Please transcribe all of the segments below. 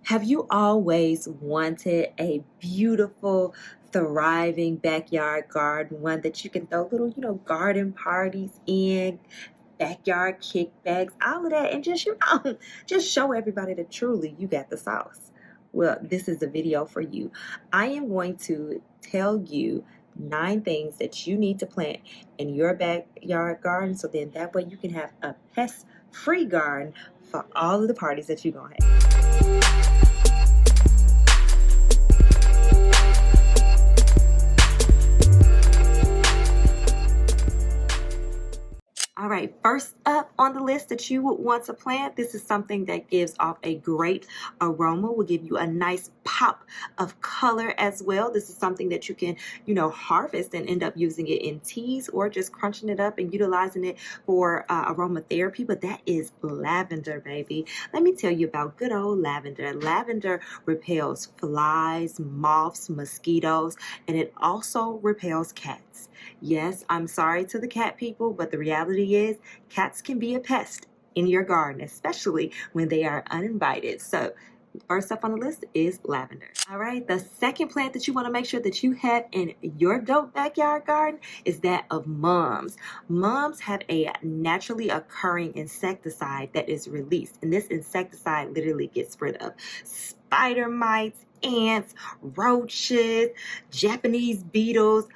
Have you always wanted a beautiful, thriving backyard garden, one that you can throw little, garden parties in, backyard kickbacks, all of that, and just, just show everybody that truly you got the sauce? Well, this is a video for you. I am going to tell you 9 things that you need to plant in your backyard garden so then that way you can have a pest-free garden for all of the parties that you're going to have. All right, first up on the list that you would want to plant, this is something that gives off a great aroma, will give you a nice pop of color as well. This is something that you can, harvest and end up using it in teas or just crunching it up and utilizing it for aromatherapy, but that is lavender, baby. Let me tell you about good old lavender. Lavender repels flies, moths, mosquitoes, and it also repels cats. Yes, I'm sorry to the cat people, but the reality is cats can be a pest in your garden, especially when they are uninvited. So first up on the list is lavender. All right, the second plant that you want to make sure that you have in your dope backyard garden is that of mums. Mums have a naturally occurring insecticide that is released, and this insecticide literally gets rid of spider mites, ants, roaches, Japanese beetles,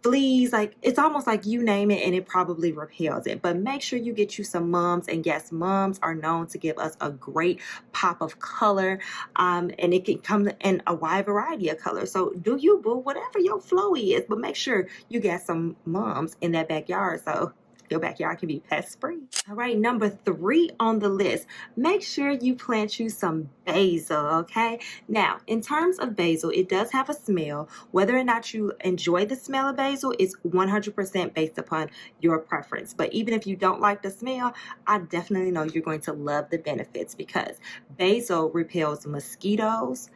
fleas, like it's almost like you name it and it probably repels it. But make sure you get you some mums, and yes, mums are known to give us a great pop of color, and it can come in a wide variety of colors. So do you, boo, whatever your flow is, but make sure you get some mums in that backyard so your backyard can be pest free. All right, number 3 on the list, make sure you plant you some basil, okay? Now, in terms of basil, it does have a smell. Whether or not you enjoy the smell of basil is 100% based upon your preference. But even if you don't like the smell, I definitely know you're going to love the benefits because basil repels mosquitoes,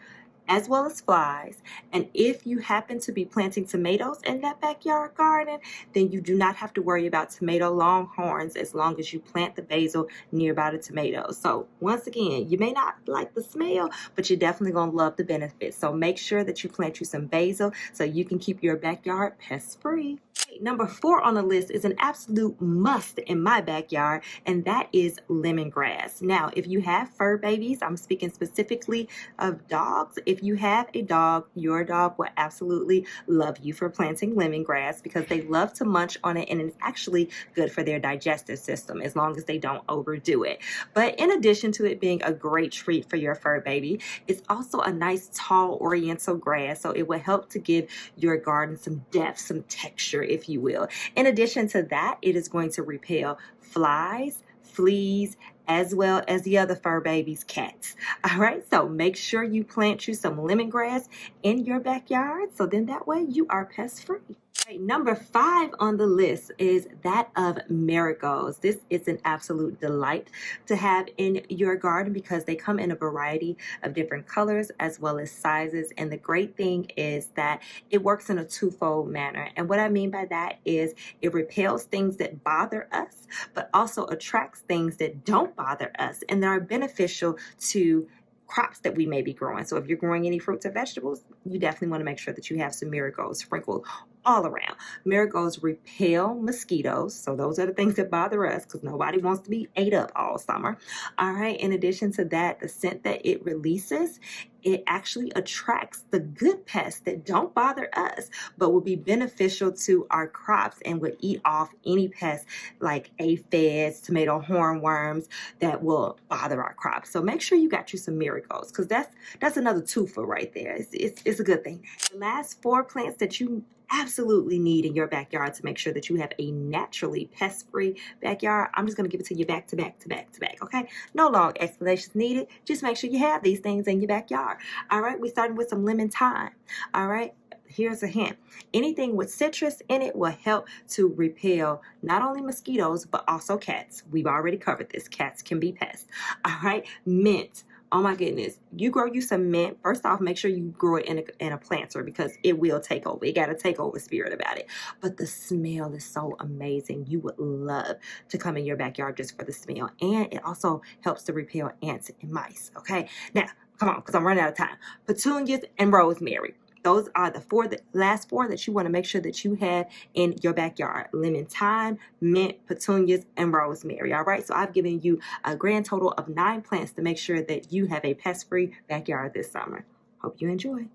as well as flies. And if you happen to be planting tomatoes in that backyard garden, then you do not have to worry about tomato longhorns as long as you plant the basil nearby the tomatoes. So once again, you may not like the smell, but you're definitely going to love the benefits. So make sure that you plant you some basil so you can keep your backyard pest free. Number 4 on the list is an absolute must in my backyard, and that is lemongrass. Now, if you have fur babies, I'm speaking specifically of dogs. If you have a dog, your dog will absolutely love you for planting lemongrass because they love to munch on it, and it's actually good for their digestive system as long as they don't overdo it. But in addition to it being a great treat for your fur baby, it's also a nice tall oriental grass, so it will help to give your garden some depth, some texture, if you will. In addition to that, it is going to repel flies, fleas, as well as the other fur babies, cats. All right, so make sure you plant you some lemongrass in your backyard so then that way you are pest free. Right, number 5 on the list is that of marigolds. This is an absolute delight to have in your garden because they come in a variety of different colors as well as sizes. And the great thing is that it works in a twofold manner. And what I mean by that is it repels things that bother us, but also attracts things that don't bother us and they are beneficial to crops that we may be growing. So if you're growing any fruits or vegetables, you definitely want to make sure that you have some marigolds sprinkled all around. Marigolds repel mosquitoes, so those are the things that bother us because nobody wants to be ate up all summer. All right, in addition to that, the scent that it releases, it actually attracts the good pests that don't bother us but will be beneficial to our crops and would eat off any pests like aphids, tomato hornworms that will bother our crops. So make sure you got you some marigolds because that's another twofer right there. It's a good thing. The last 4 plants that you absolutely need in your backyard to make sure that you have a naturally pest-free backyard. I'm just going to give it to you back to back to back to back, okay? No long explanations needed. Just make sure you have these things in your backyard. All right, we're starting with some lemon thyme. All right, here's a hint. Anything with citrus in it will help to repel not only mosquitoes, but also cats. We've already covered this. Cats can be pests. All right, mint. Oh my goodness, you grow you some mint. First off, make sure you grow it in a planter because it will take over. It got a takeover spirit about it. But the smell is so amazing. You would love to come in your backyard just for the smell. And it also helps to repel ants and mice, okay? Now, Come on, because I'm running out of time. Petunias and rosemary. Those are the last four that you want to make sure that you have in your backyard. Lemon, thyme, mint, petunias, and rosemary. All right, so I've given you a grand total of 9 plants to make sure that you have a pest-free backyard this summer. Hope you enjoy.